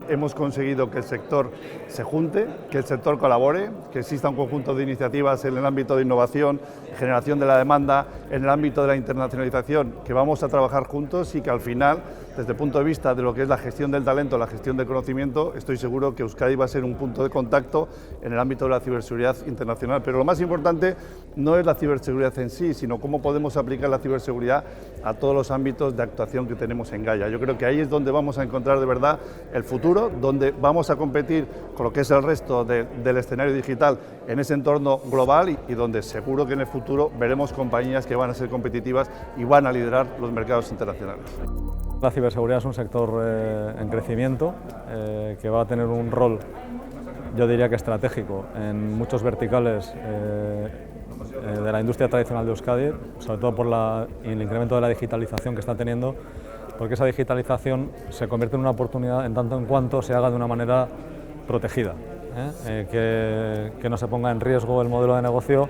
Hemos conseguido que el sector se junte, que el sector colabore, que exista un conjunto de iniciativas en el ámbito de innovación, generación de la demanda, en el ámbito de la internacionalización, que vamos a trabajar juntos y que al final, desde el punto de vista de lo que es la gestión del talento, la gestión del conocimiento, estoy seguro que Euskadi va a ser un punto de contacto en el ámbito de la ciberseguridad internacional. Pero lo más importante no es la ciberseguridad en sí, sino cómo podemos aplicar la ciberseguridad a todos los ámbitos de actuación que tenemos en Gaia. Yo creo que ahí es donde vamos a encontrar de verdad el futuro, donde vamos a competir con lo que es el resto del escenario digital en ese entorno global y donde seguro que en el futuro veremos compañías que van a ser competitivas y van a liderar los mercados internacionales. La ciberseguridad es un sector en crecimiento que va a tener un rol, yo diría que estratégico, en muchos verticales de la industria tradicional de Euskadi, sobre todo por el incremento de la digitalización que está teniendo, porque esa digitalización se convierte en una oportunidad en tanto en cuanto se haga de una manera protegida, que no se ponga en riesgo el modelo de negocio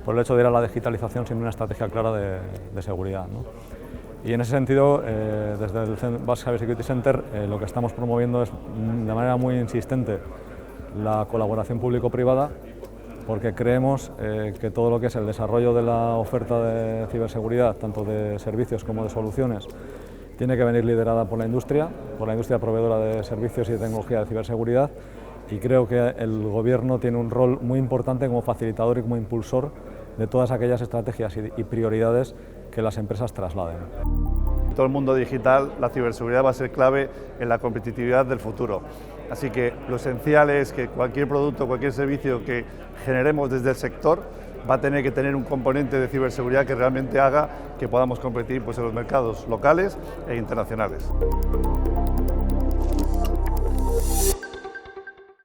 por el hecho de ir a la digitalización sin una estrategia clara de seguridad, ¿no? Y en ese sentido, desde el Basque Cyber Security Center, lo que estamos promoviendo es de manera muy insistente la colaboración público-privada, porque creemos que todo lo que es el desarrollo de la oferta de ciberseguridad, tanto de servicios como de soluciones, tiene que venir liderada por la industria proveedora de servicios y de tecnología de ciberseguridad, y creo que el Gobierno tiene un rol muy importante como facilitador y como impulsor de todas aquellas estrategias y prioridades que las empresas trasladen. En todo el mundo digital, la ciberseguridad va a ser clave en la competitividad del futuro. Así que lo esencial es que cualquier producto, cualquier servicio que generemos desde el sector va a tener que tener un componente de ciberseguridad que realmente haga que podamos competir, pues, en los mercados locales e internacionales.